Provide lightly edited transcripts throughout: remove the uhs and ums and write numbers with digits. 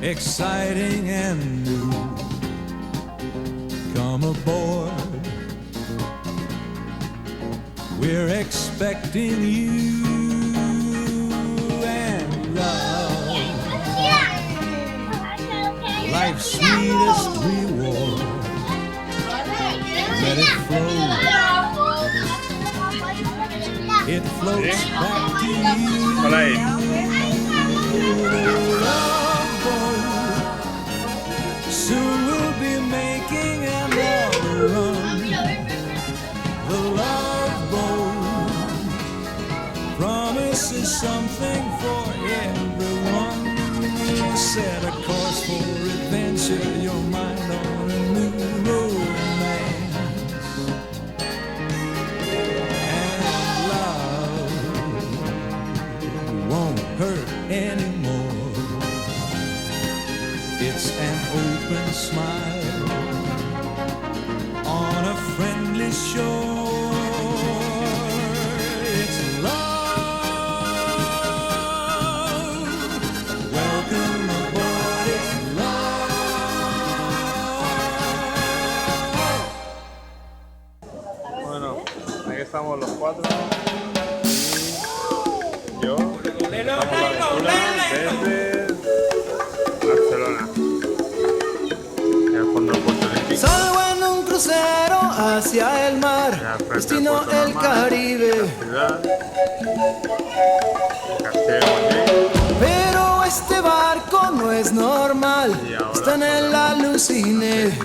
exciting and new. Come aboard, we're expecting you and love, life's sweetest reward. Let it flow, it floats back to you. Love boat, soon we'll be making another run. The love boat promises something for everyone. Set a course for adventure, your mind on a new romance. And love won't hurt anymore. It's an open smile on a friendly shore. It's love. Welcome aboard, it's love. Bueno, aquí estamos los cuatro. Y yo. Estamos la aventura desde Barcelona. En el fondo de Puerto Rico. Salgo en un crucero hacia el mar, destino el Caribe. Ciudad. Castilla Pero este barco no es normal, Y ahora está en el alucine.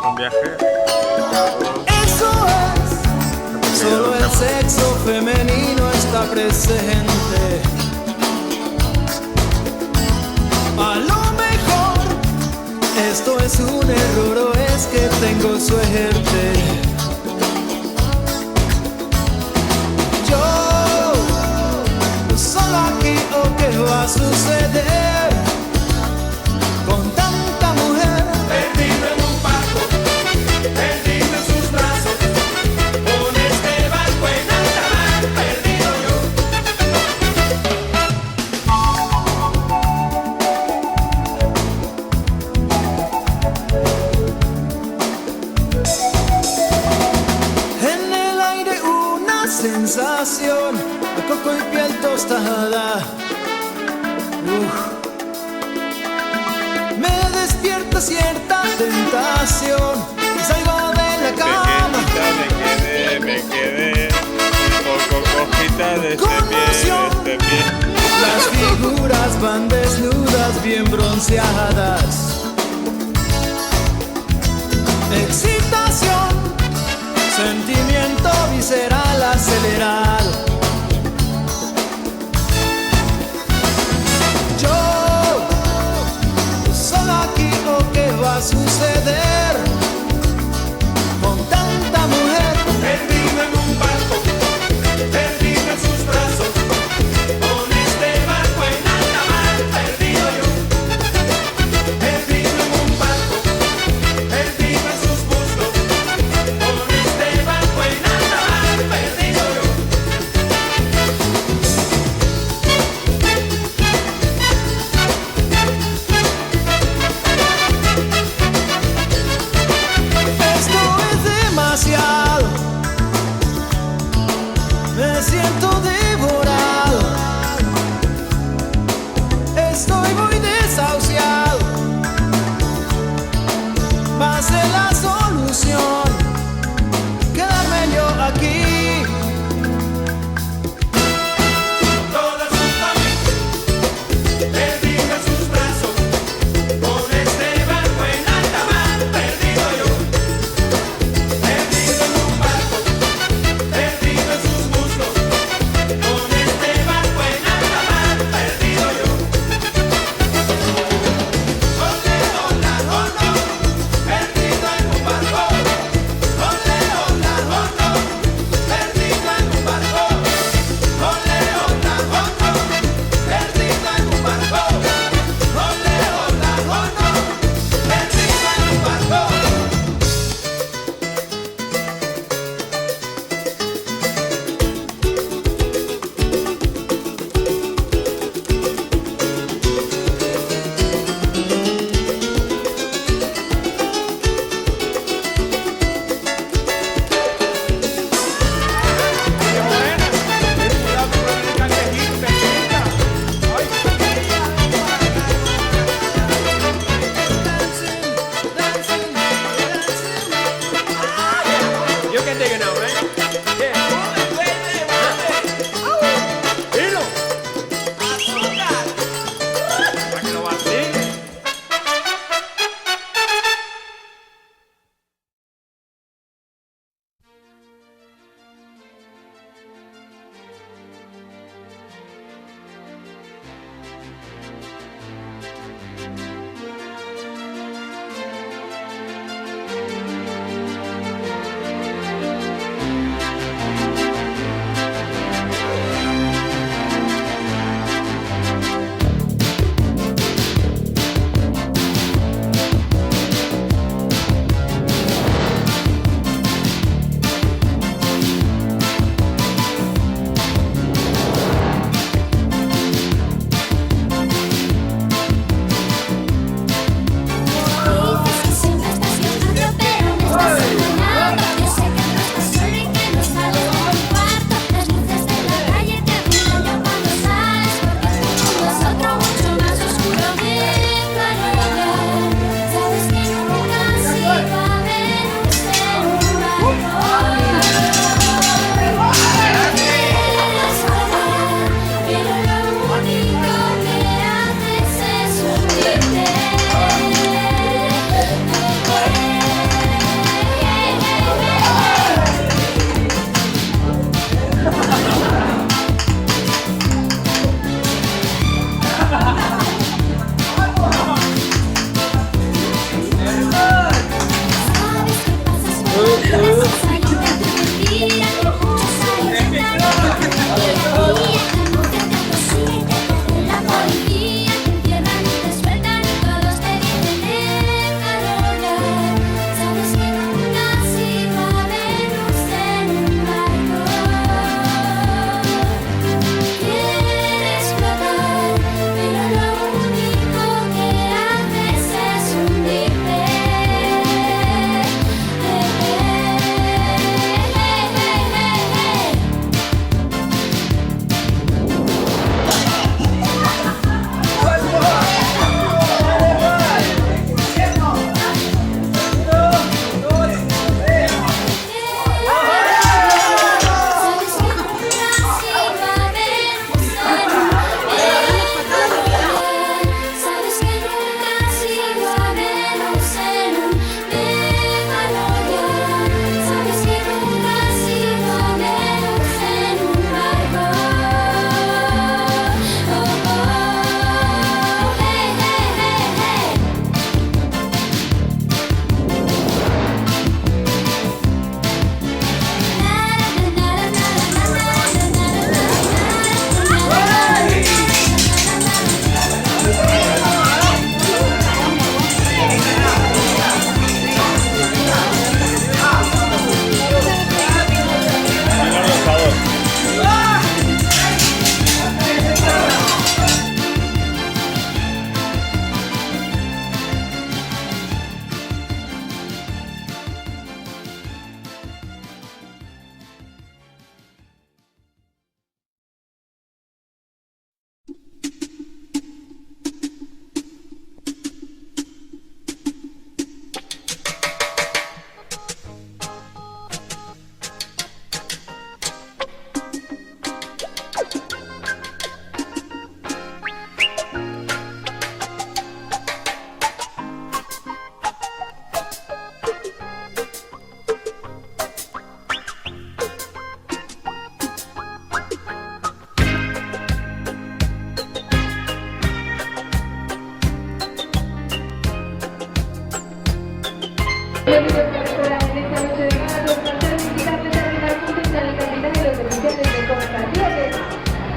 un viaje. Eso es, solo el sexo femenino está presente. A lo mejor esto es un error o es que tengo suerte. Yo solo aquí o qué va a suceder con tanta mujer. Perdido en un barco, perdido en sus brazos, con este barco en alta mar, perdido yo. En el aire una sensación de coco y piel tostada. Me despierta cierta tentación y salgo de la cama. Me quedé un poco cojita de este Conmoción. pie, de este pie. Las figuras van desnudas, bien bronceadas. Excitación, sentimiento visceral acelerado. Yo, solo aquí o qué va a suceder con tanta mujer. Perdido en un barco, perdido en sus brazos, con este barco en alta mar, perdido yo. Perdido en un barco, perdido en sus bustos, con este barco en alta mar, perdido yo.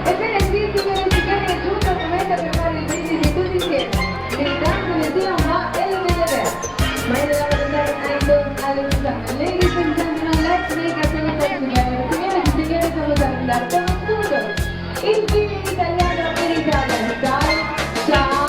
Ebbene sì, signore e signori, è giunto il momento per fare il brindisi tutti insieme. Gritando wir dir mal Elvede. Meine Damen und Herren, alle zusammen. Ladies and gentlemen, let's make a celebration together. Signore e signori, stiamo andando con tutto. Il film in italiano e in Italia. Dai, ciao!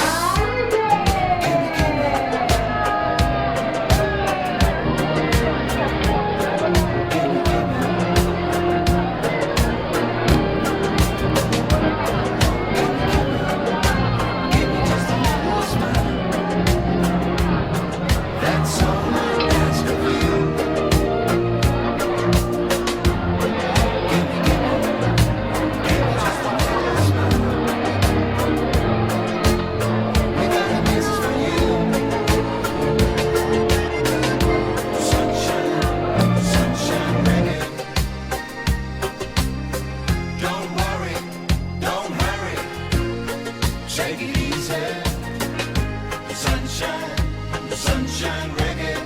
Take it easy, sunshine reggae.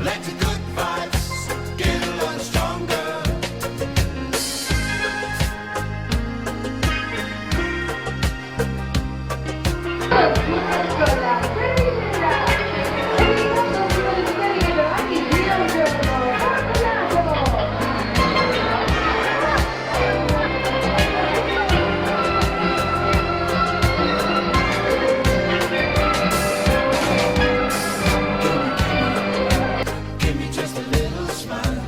Let the good vibes get a lot stronger. Give me just a little smile.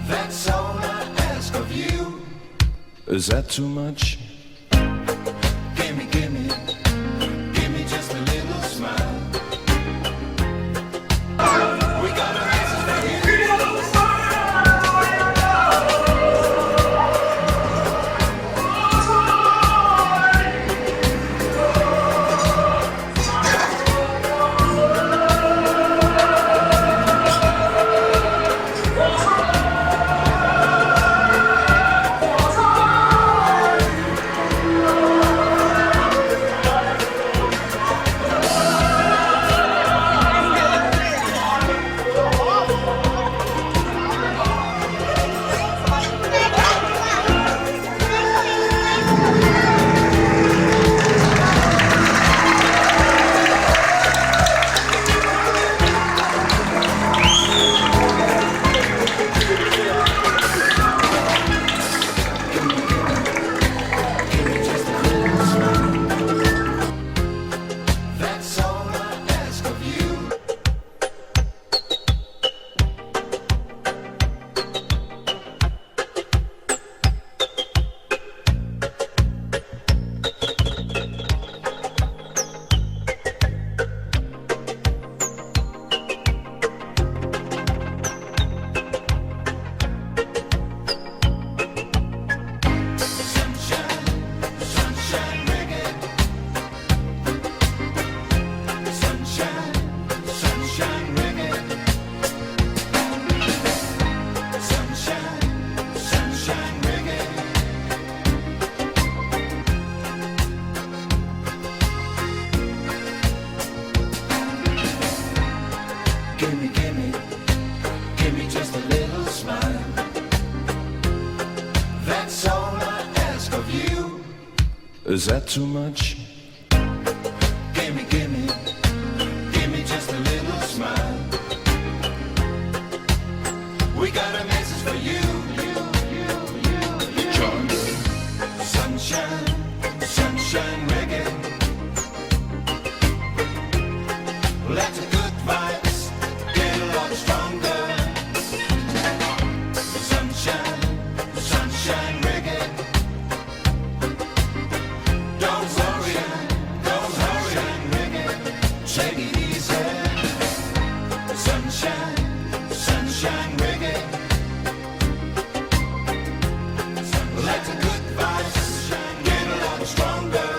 That's all I ask of you. Is that too much? Give me just a little smile. We got a message for you. That's all I ask of you. Sunshine reggae. Sunshine reggae. Sunshine reggae. Give me just a little smile. That's all I ask of you. Is that too much? Give me just a little smile. We got a message for you. Sunshine reggae. Let the good vibes get a lot stronger. Sunshine reggae. Don't worry, reggae. Take it easy. Sunshine reggae. Let the good vibes get a lot stronger.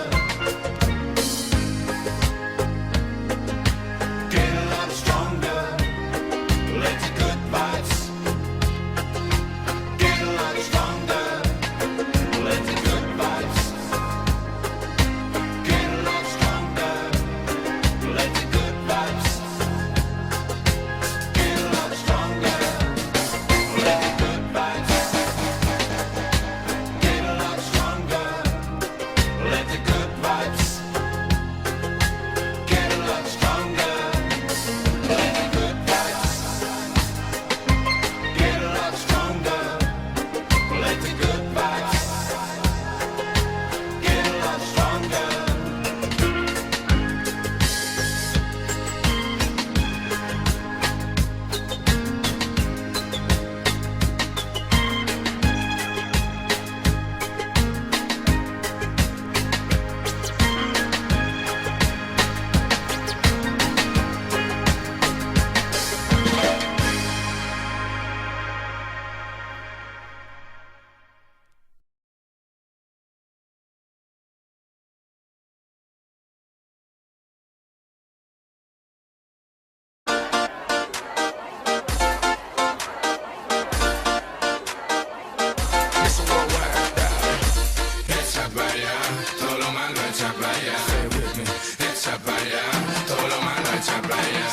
para allá, todo lo malo echa para allá. Echa para allá, todo lo malo echa para allá.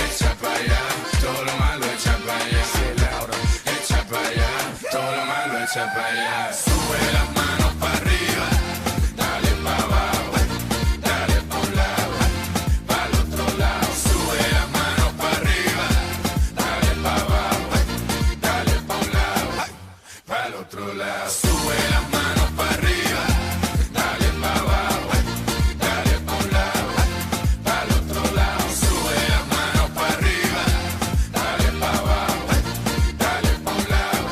Echa para allá, todo lo malo echa para allá. Echa para allá, todo lo malo echa para allá. Sube las manos para arriba, dale para abajo, dale para un lado, para el otro lado. Sube las manos para arriba, dale para abajo, dale para un lado, para el otro lado. Sube las manos para arriba, dale para abajo, dale para un lado, para el otro lado. Sube las manos para arriba, dale para abajo, dale para un lado,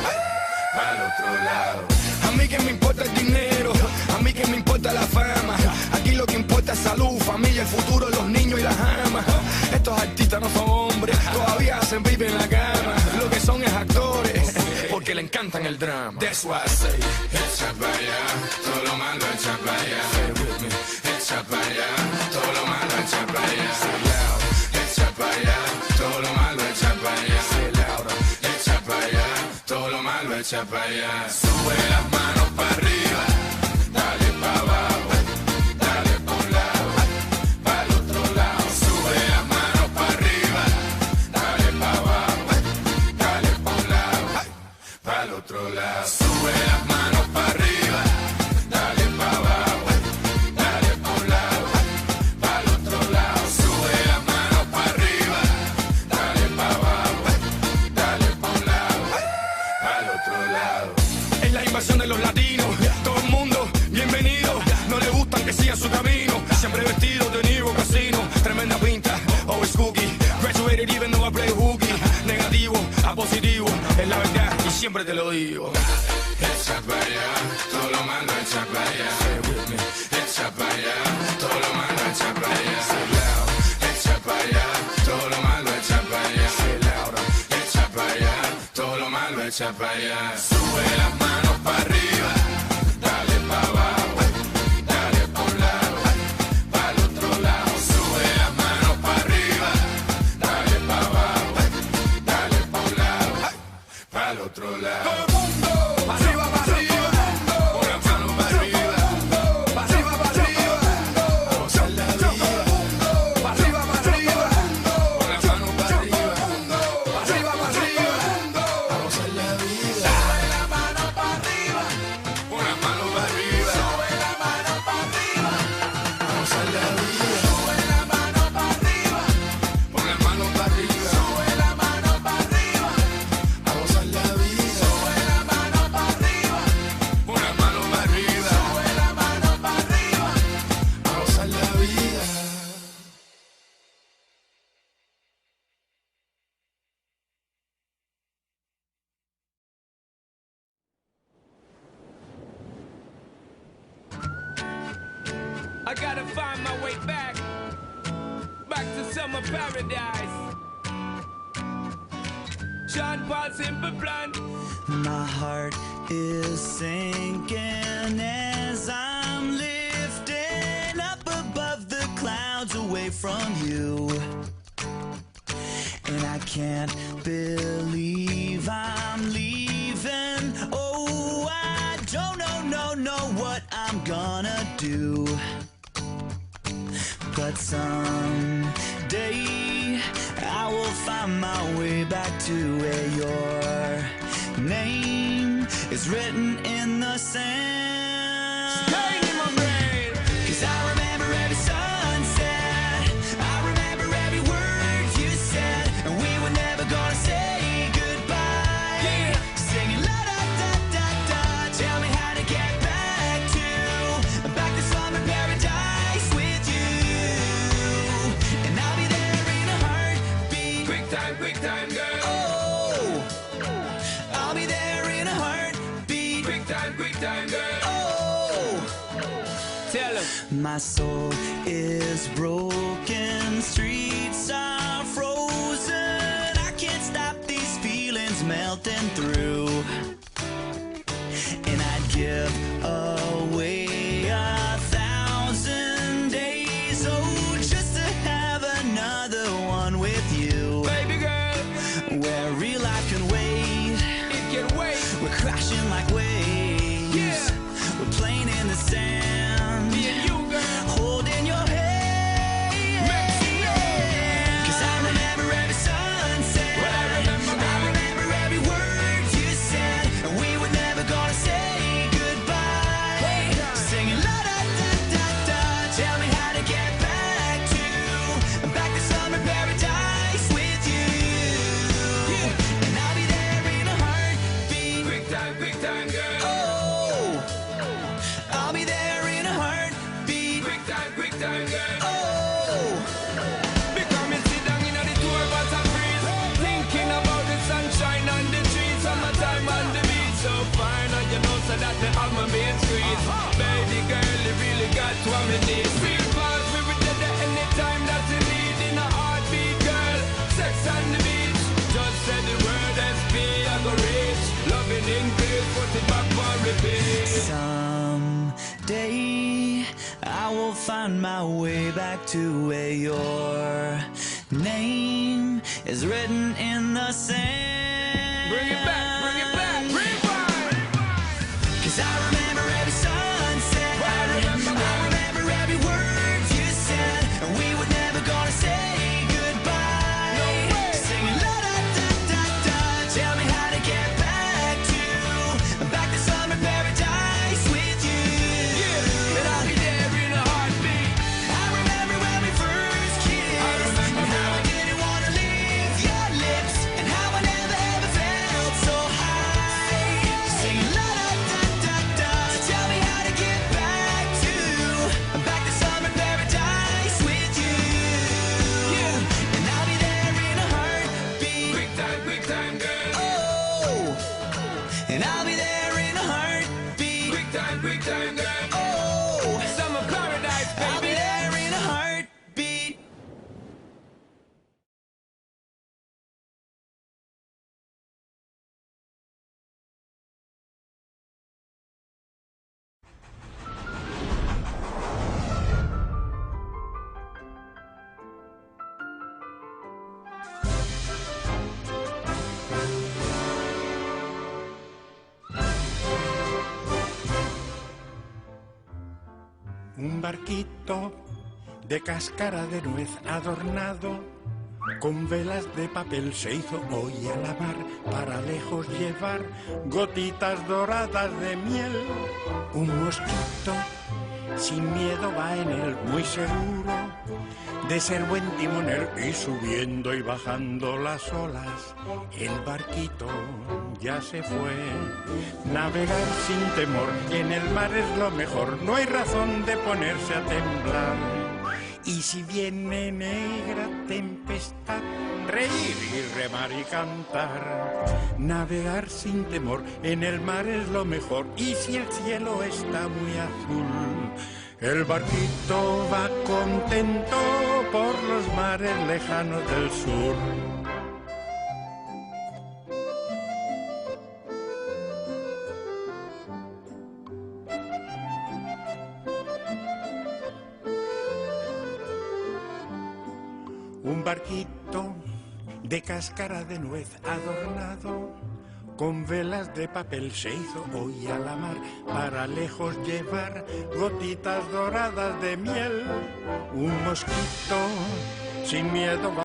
para el otro lado. A mí que me importa el dinero, a mí que me importa la fama. Aquí lo que importa es salud, familia, el futuro, los niños y las amas. Estos artistas no son hombres, todavía se viven en la cama. Lo que son es actores, porque le encantan el drama. That's why I say, Echa para allá, todo lo malo echa para allá. Echa para allá, todo lo malo echa para allá. Echa para allá, todo lo malo echa para allá. Echa para allá, todo lo malo echa para allá. Sube las manos para arriba, dale para abajo, dale para un lado, para el otro lado. Sube las manos para arriba, dale para abajo, dale para un lado, para el otro lado. Sube las manos para arriba, dale para abajo, dale para un lado, para el otro lado. Sube las manos para arriba, dale para abajo, dale para un lado, para el otro lado. es la invasión de los latinos. Todo el mundo, bienvenido. No le gustan que sigan su camino. Siempre vestido de Niro Casino. Tremenda pinta, always cookie. Graduated even though I play hooky. Negativo a positivo, es la verdad y siempre te lo digo. Echa para allá, todo lo malo echa para allá. Echa para allá, todo lo malo echa para allá. Echa para allá, todo lo malo echa para allá. Echa para allá, todo lo malo echa para allá. Sube las manos para arriba, dale para abajo, dale para un lado, para el otro lado. Sube las manos para arriba, dale para abajo, dale para un lado, para el otro lado. Arriba, para arriba, Con las manos para arriba, para arriba, para arriba. a gozar la vida. Para arriba, para arriba, Con las manos para arriba, para arriba, para arriba. a gozar la vida. Sube la mano para arriba, Con las manos para arriba, sube la mano para arriba, a gozar la vida. sube la mano para arriba, Con las manos para arriba, sube la mano para arriba, a gozar la vida. sube la mano para arriba, Con las manos para arriba, sube la mano para arriba. a gozar la vida. I gotta find my way back to summer paradise. Sean Paul Simple Plan. My heart is sinking as I'm lifting up above the clouds away from you. And I can't believe I'm leaving. Oh, I don't know what I'm gonna do. But someday I will find my way back to where your name is written in the sand. Staying in my brain. 'Cause I remember every sunset, I remember every word you said, and we were never gonna say goodbye. Yeah. Singing la da da da da. Tell me how to get back to summer paradise with you, and I'll be there in a heartbeat. Quick time, girl. Oh, I'll be there in a heartbeat. Quick time, girl. Oh. Tell him. My soul is broken, streets are frozen. I can't stop these feelings melting through. And I'd give away 1,000 days, oh, just to have another one with you. Baby girl, Where real life can wait, it can wait. we're crashing like waves. Yeah. We're playing in the sand. Me and you, girl. Holding your hand. Cause I remember every sunset. Well, I remember, I remember every word you said. And we were never gonna say goodbye. Singing la da da da da. Tell me how to get back to summer paradise with you. And I'll be there in a heartbeat. Quick time, girl. Oh, I'll be there in a heartbeat. Quick time, girl. Oh, Because me sit down in the tour bus and breeze, thinking about the sunshine on the trees, summertime on the beach, so fine, and you know so that the alma main squeeze. Baby girl, you really got what me need. Real fast, we will do that anytime that you need in a heartbeat, girl. Sex on the beach, just say the word SP, I go reach. Loving increase, put it back for repeat. someday I will find my way back to where your name is written in the sand. Bring it back, rewind. Cause I remember every sunset. I remember every word you said. And we were never gonna say goodbye. No way. Singing la da da da da. Tell me how to get back to summer paradise with you. Yeah, and I'll be there in a heartbeat. I remember when we first kissed. I remember, and how I girl. didn't wanna leave your lips. And how I never ever felt so high. Singing la da da da da. So tell me how to get back to summer paradise with you. Yeah. And I'll be there in a heartbeat. Quick time, girl. Oh, and I'll be there in a heartbeat. Quick time, girl. Oh, Summer paradise, I'll be baby. there in a heartbeat. Un barquito de cáscara de nuez adornado con velas de papel se hizo hoy a la mar para lejos llevar gotitas doradas de miel. Un mosquito sin miedo va en él muy seguro de ser buen timonel y subiendo y bajando las olas el barquito ya se fue. Navegar sin temor en el mar es lo mejor, no hay razón de ponerse a temblar. Y si viene negra tempestad, reír y remar y cantar. Navegar sin temor en el mar es lo mejor, y si el cielo está muy azul, el barquito va contento por los mares lejanos del sur. Un barquito de cáscara de nuez adornado con velas de papel se hizo hoy a la mar para lejos llevar gotitas doradas de miel. Un mosquito sin miedo va